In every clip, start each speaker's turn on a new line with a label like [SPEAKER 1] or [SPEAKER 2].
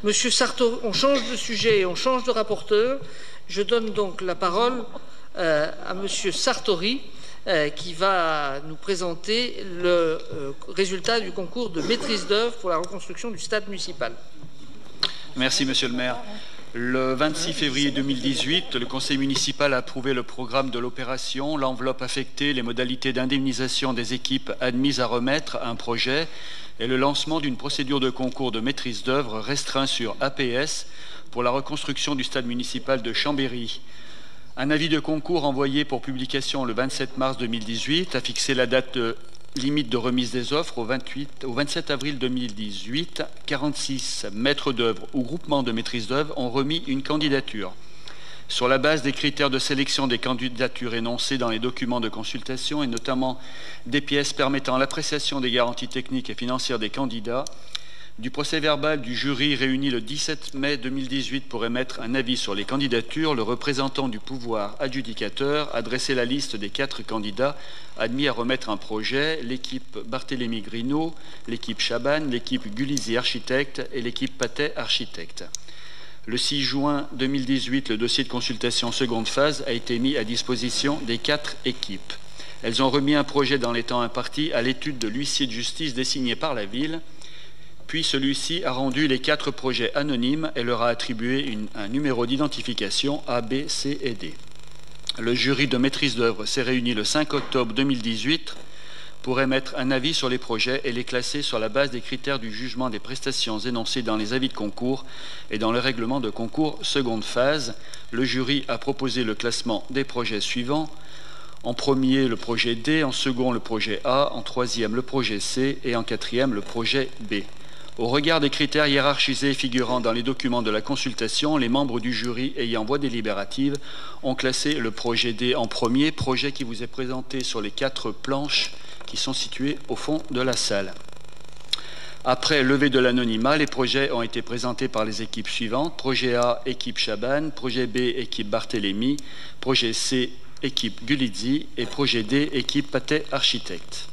[SPEAKER 1] Monsieur Sartori, on change de sujet et on change de rapporteur. Je donne donc la parole à Monsieur Sartori, qui va nous présenter le résultat du concours de maîtrise d'œuvre pour la reconstruction du stade municipal.
[SPEAKER 2] Merci, Monsieur le maire. Le 26 février 2018, le conseil municipal a approuvé le programme de l'opération, l'enveloppe affectée, les modalités d'indemnisation des équipes admises à remettre un projet et le lancement d'une procédure de concours de maîtrise d'œuvre restreint sur APS pour la reconstruction du stade municipal de Chambéry. Un avis de concours envoyé pour publication le 27 mars 2018 a fixé la date limite de remise des offres au 27 avril 2018. 46 maîtres d'œuvre ou groupements de maîtrise d'œuvre ont remis une candidature. Sur la base des critères de sélection des candidatures énoncés dans les documents de consultation et notamment des pièces permettant l'appréciation des garanties techniques et financières des candidats, du procès-verbal du jury réuni le 17 mai 2018 pour émettre un avis sur les candidatures, le représentant du pouvoir adjudicateur a dressé la liste des 4 candidats admis à remettre un projet, l'équipe Barthélémy Grino, l'équipe Chaban, l'équipe Gulizy Architecte et l'équipe Patet Architecte. Le 6 juin 2018, le dossier de consultation seconde phase a été mis à disposition des 4 équipes. Elles ont remis un projet dans les temps impartis à l'étude de l'huissier de justice désigné par la ville. Puis celui-ci a rendu les 4 projets anonymes et leur a attribué un numéro d'identification A, B, C et D. Le jury de maîtrise d'œuvre s'est réuni le 5 octobre 2018 pour émettre un avis sur les projets et les classer sur la base des critères du jugement des prestations énoncés dans les avis de concours et dans le règlement de concours seconde phase. Le jury a proposé le classement des projets suivants. En premier, le projet D, en second, le projet A, en troisième, le projet C et en quatrième, le projet B. Au regard des critères hiérarchisés figurant dans les documents de la consultation, les membres du jury ayant voix délibérative ont classé le projet D en premier, projet qui vous est présenté sur les 4 planches qui sont situées au fond de la salle. Après levée de l'anonymat, les projets ont été présentés par les équipes suivantes. Projet A, équipe Chaban, projet B, équipe Barthélémy, projet C, équipe Gulizy et projet D, équipe Patet Architecte.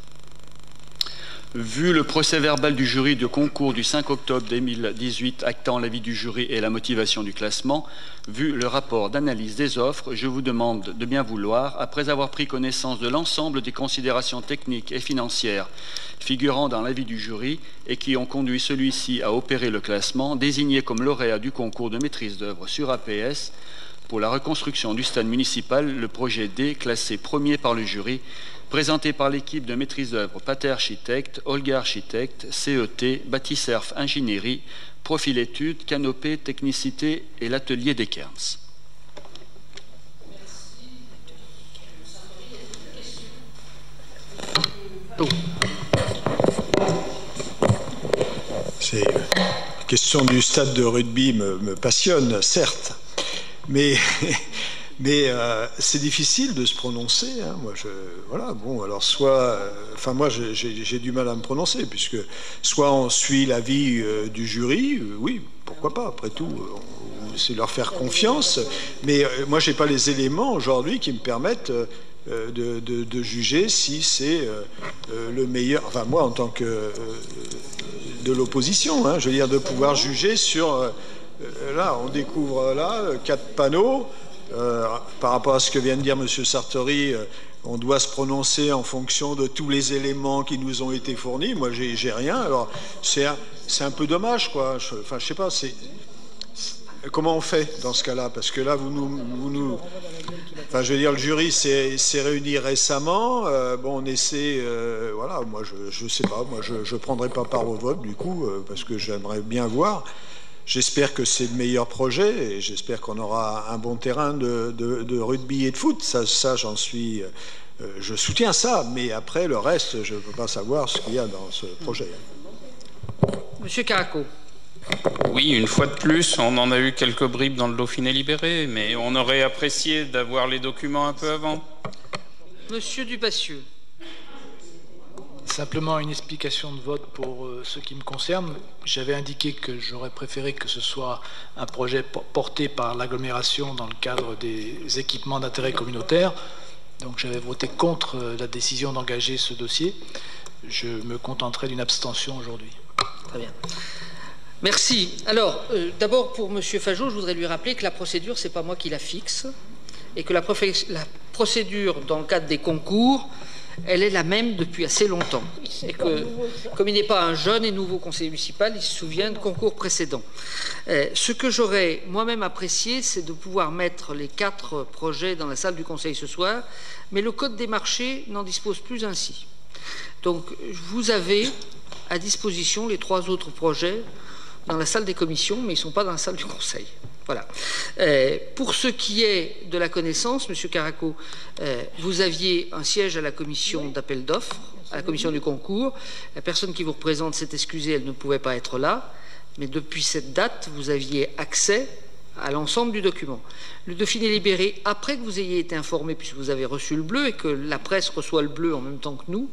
[SPEAKER 2] Vu le procès-verbal du jury de concours du 5 octobre 2018 actant l'avis du jury et la motivation du classement, vu le rapport d'analyse des offres, je vous demande de bien vouloir, après avoir pris connaissance de l'ensemble des considérations techniques et financières figurant dans l'avis du jury et qui ont conduit celui-ci à opérer le classement, désigner comme lauréat du concours de maîtrise d'œuvre sur APS pour la reconstruction du stade municipal le projet D, classé premier par le jury, présenté par l'équipe de maîtrise d'œuvre Pater Architecte, Olga Architecte, CET, Bâtisserf Ingénierie, Profil Études, Canopée, Technicité et l'Atelier des Cairns.
[SPEAKER 3] La question du stade de rugby me passionne, certes, mais c'est difficile de se prononcer. Hein. Voilà, bon, alors soit, moi j'ai du mal à me prononcer puisque soit on suit l'avis du jury, oui, pourquoi pas. Après tout, c'est leur faire confiance. Mais moi j'ai pas les éléments aujourd'hui qui me permettent de juger si c'est le meilleur. Enfin moi en tant que de l'opposition, hein, je veux dire de pouvoir juger sur. Là, on découvre là 4 panneaux. Par rapport à ce que vient de dire M. Sartori, on doit se prononcer en fonction de tous les éléments qui nous ont été fournis. Moi, j'ai rien. Alors, c'est un peu dommage, quoi. Enfin, je sais pas. Comment on fait dans ce cas-là? Parce que là, vous nous. Enfin, je veux dire, le jury s'est réuni récemment. Bon, on essaie. Voilà. Moi, je sais pas. Moi, je prendrai pas part au vote du coup, parce que j'aimerais bien voir. J'espère que c'est le meilleur projet et j'espère qu'on aura un bon terrain de rugby et de foot. Ça j'en suis. Je soutiens ça, mais après le reste, je ne peux pas savoir ce qu'il y a dans ce projet.
[SPEAKER 1] Monsieur Caraco.
[SPEAKER 4] Oui, une fois de plus, on en a eu quelques bribes dans le Dauphiné libéré, mais on aurait apprécié d'avoir les documents un peu avant.
[SPEAKER 1] Monsieur Dupassieux.
[SPEAKER 5] Simplement une explication de vote pour ce qui me concerne. J'avais indiqué que j'aurais préféré que ce soit un projet porté par l'agglomération dans le cadre des équipements d'intérêt communautaire. Donc j'avais voté contre la décision d'engager ce dossier. Je me contenterai d'une abstention aujourd'hui.
[SPEAKER 1] Très bien. Merci. Alors, d'abord, pour M. Fajot, je voudrais lui rappeler que la procédure, ce n'est pas moi qui la fixe, et que la procédure, dans le cadre des concours, elle est la même depuis assez longtemps. Et que, comme il n'est pas un jeune et nouveau conseiller municipal, il se souvient de concours précédents. Ce que j'aurais moi-même apprécié, c'est de pouvoir mettre les 4 projets dans la salle du conseil ce soir, mais le code des marchés n'en dispose plus ainsi. Donc, vous avez à disposition les 3 autres projets dans la salle des commissions, mais ils ne sont pas dans la salle du conseil. Voilà. Pour ce qui est de la connaissance, M. Caraco, vous aviez un siège à la commission d'appel d'offres, à la commission du concours. La personne qui vous représente s'est excusée, elle ne pouvait pas être là. Mais depuis cette date, vous aviez accès à l'ensemble du document. Le Dauphiné libéré, après que vous ayez été informé, puisque vous avez reçu le bleu et que la presse reçoit le bleu en même temps que nous,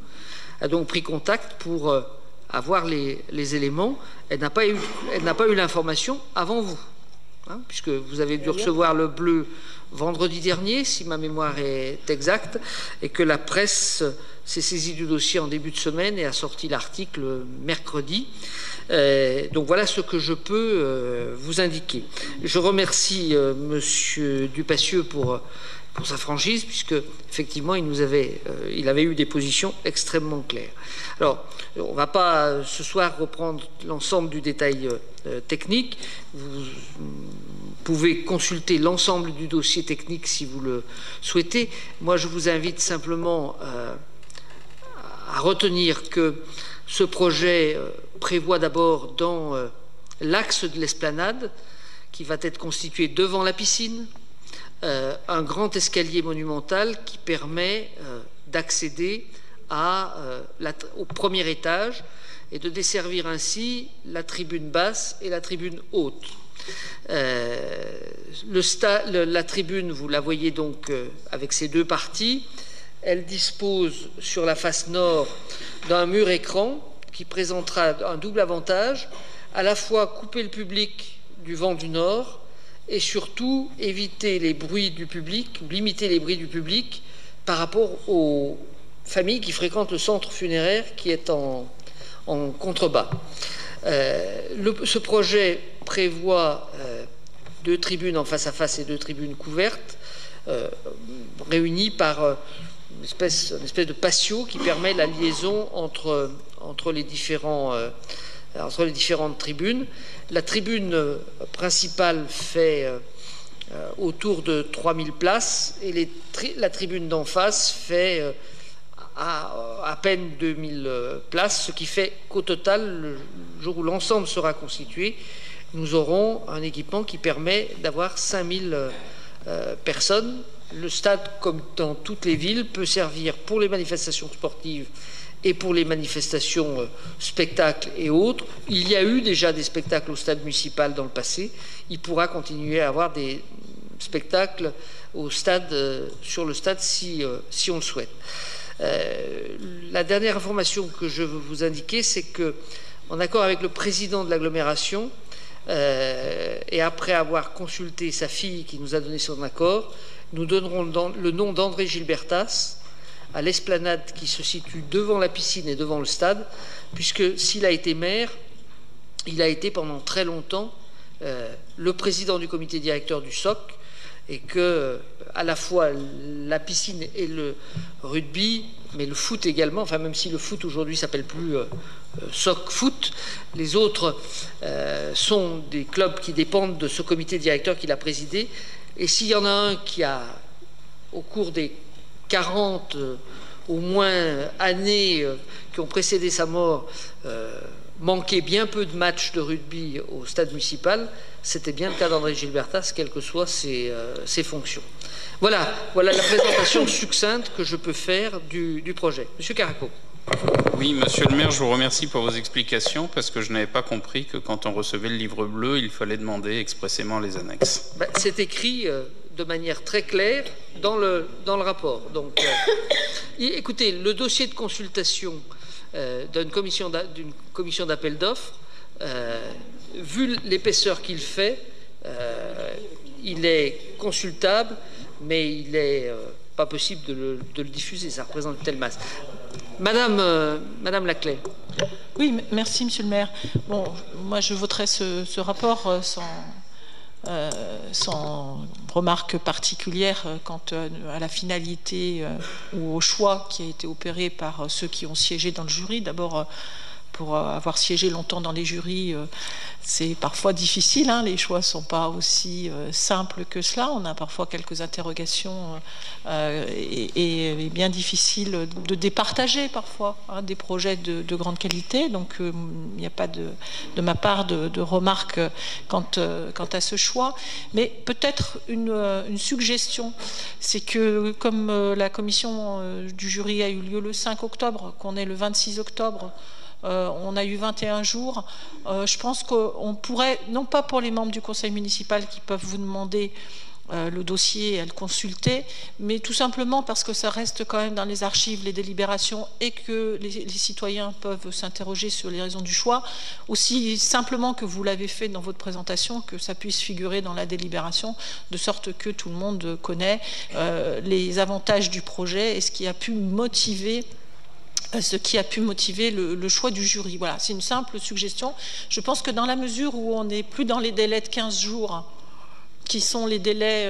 [SPEAKER 1] a donc pris contact pour avoir les éléments. Elle n'a pas eu l'information avant vous. Puisque vous avez dû recevoir le bleu vendredi dernier, si ma mémoire est exacte, et que la presse s'est saisie du dossier en début de semaine et a sorti l'article mercredi. Donc voilà ce que je peux vous indiquer. Je remercie M. Dupassieux pour sa franchise, puisque effectivement il avait eu des positions extrêmement claires. Alors, on ne va pas ce soir reprendre l'ensemble du détail technique. Vous pouvez consulter l'ensemble du dossier technique si vous le souhaitez. Moi, je vous invite simplement à retenir que ce projet prévoit d'abord dans l'axe de l'esplanade, qui va être constitué devant la piscine, un grand escalier monumental qui permet d'accéder au premier étage et de desservir ainsi la tribune basse et la tribune haute. La tribune, vous la voyez donc avec ses 2 parties. Elle dispose sur la face nord d'un mur écran qui présentera un double avantage, à la fois couper le public du vent du nord et surtout éviter les bruits du public, limiter les bruits du public par rapport aux familles qui fréquentent le centre funéraire qui est en contrebas. Ce projet prévoit 2 tribunes en face à face et 2 tribunes couvertes, réunies par une espèce de patio qui permet la liaison entre les différentes tribunes. La tribune principale fait autour de 3000 places et la tribune d'en face fait à peine 2000 places, ce qui fait qu'au total, le jour où l'ensemble sera constitué, nous aurons un équipement qui permet d'avoir 5000 personnes. Le stade, comme dans toutes les villes, peut servir pour les manifestations sportives et pour les manifestations spectacles et autres. Il y a eu déjà des spectacles au stade municipal dans le passé. Il pourra continuer à avoir des spectacles sur le stade si on le souhaite. La dernière information que je veux vous indiquer, c'est que, en accord avec le président de l'agglomération, et après avoir consulté sa fille qui nous a donné son accord, nous donnerons le nom d'André Gilbertas à l'esplanade qui se situe devant la piscine et devant le stade, puisque s'il a été maire, il a été pendant très longtemps le président du comité directeur du SOC, et que à la fois la piscine et le rugby, mais le foot également, enfin même si le foot aujourd'hui s'appelle plus SOC Foot, les autres sont des clubs qui dépendent de ce comité directeur qu'il a présidé. Et s'il y en a un qui a, au cours des 40 au moins années qui ont précédé sa mort, manqué bien peu de matchs de rugby au stade municipal, c'était bien le cas d'André Gilbertas, quelles que soient ses fonctions. Voilà la présentation succincte que je peux faire du projet. Monsieur Caraco.
[SPEAKER 4] Oui, monsieur le maire, je vous remercie pour vos explications, parce que je n'avais pas compris que quand on recevait le livre bleu, il fallait demander expressément les annexes.
[SPEAKER 1] C'est écrit de manière très claire dans le rapport. Donc, écoutez, le dossier de consultation d'une commission d'appel d'offres, vu l'épaisseur qu'il fait, il est consultable, mais il n'est pas possible de le diffuser. Ça représente une telle masse. Madame Laclais.
[SPEAKER 6] Oui, merci, monsieur le maire. Bon, moi, je voterai ce rapport sans remarque particulière quant à la finalité ou au choix qui a été opéré par ceux qui ont siégé dans le jury. D'abord, pour avoir siégé longtemps dans les jurys, c'est parfois difficile, hein, les choix ne sont pas aussi simples que cela, on a parfois quelques interrogations et bien difficile de départager parfois, hein, des projets de grande qualité, donc il n'y a pas de ma part de remarques quant à ce choix, mais peut-être une suggestion, c'est que comme la commission du jury a eu lieu le 5 octobre, qu'on est le 26 octobre, on a eu 21 jours. Je pense qu'on pourrait, non pas pour les membres du conseil municipal qui peuvent vous demander le dossier et à le consulter, mais tout simplement parce que ça reste quand même dans les archives, les délibérations, et que les citoyens peuvent s'interroger sur les raisons du choix, aussi simplement que vous l'avez fait dans votre présentation, que ça puisse figurer dans la délibération, de sorte que tout le monde connaît les avantages du projet et ce qui a pu motiver le choix du jury. Voilà, c'est une simple suggestion. Je pense que dans la mesure où on n'est plus dans les délais de 15 jours, qui sont les délais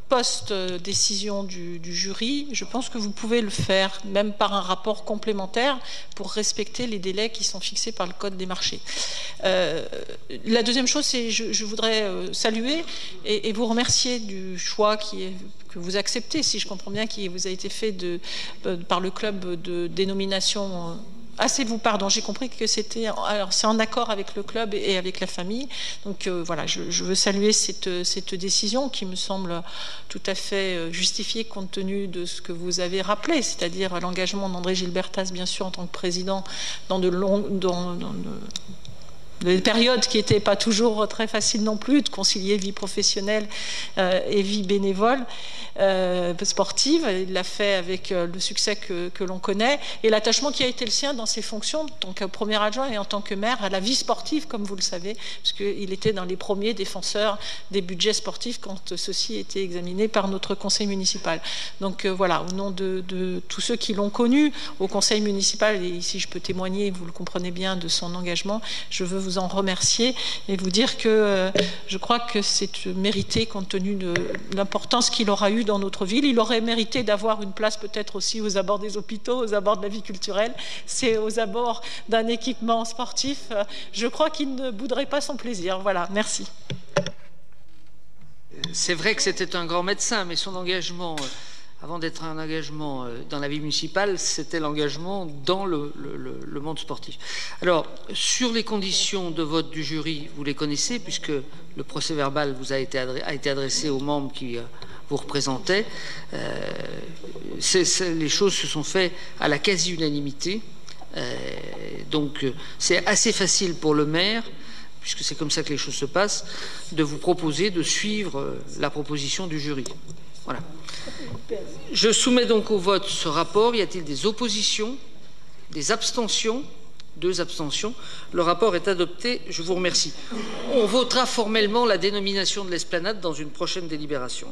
[SPEAKER 6] post-décision du jury, je pense que vous pouvez le faire, même par un rapport complémentaire, pour respecter les délais qui sont fixés par le Code des marchés. La deuxième chose, c'est je voudrais saluer et vous remercier du choix que vous acceptez, si je comprends bien, qui vous a été fait par le club de dénomination. Pardon, j'ai compris que c'est en accord avec le club et avec la famille. Donc voilà, je veux saluer cette décision qui me semble tout à fait justifiée compte tenu de ce que vous avez rappelé, c'est-à-dire l'engagement d'André Gilbertas, bien sûr, en tant que président, dans des périodes qui n'étaient pas toujours très faciles non plus, de concilier vie professionnelle et vie bénévole, sportive. Il l'a fait avec le succès que l'on connaît et l'attachement qui a été le sien dans ses fonctions en tant que premier adjoint et en tant que maire à la vie sportive, comme vous le savez, puisqu'il était dans les premiers défenseurs des budgets sportifs quand ceux-ci étaient examinés par notre conseil municipal. Donc voilà, au nom de tous ceux qui l'ont connu au conseil municipal, et ici je peux témoigner, vous le comprenez bien, de son engagement, je veux vous en remercier et vous dire que je crois que c'est mérité compte tenu de l'importance qu'il aura eu dans notre ville. Il aurait mérité d'avoir une place peut-être aussi aux abords des hôpitaux, aux abords de la vie culturelle. C'est aux abords d'un équipement sportif. Je crois qu'il ne bouderait pas son plaisir. Voilà, merci.
[SPEAKER 1] C'est vrai que c'était un grand médecin, mais son engagement, avant d'être un engagement dans la vie municipale, c'était l'engagement dans le monde sportif. Alors, sur les conditions de vote du jury, vous les connaissez, puisque le procès-verbal vous a été adressé aux membres qui vous représentaient. Les choses se sont faites à la quasi-unanimité. Donc, c'est assez facile pour le maire, puisque c'est comme ça que les choses se passent, de vous proposer de suivre la proposition du jury. Voilà. Je soumets donc au vote ce rapport. Y a-t-il des oppositions? Des abstentions? 2 abstentions. Le rapport est adopté. Je vous remercie. On votera formellement la dénomination de l'esplanade dans une prochaine délibération.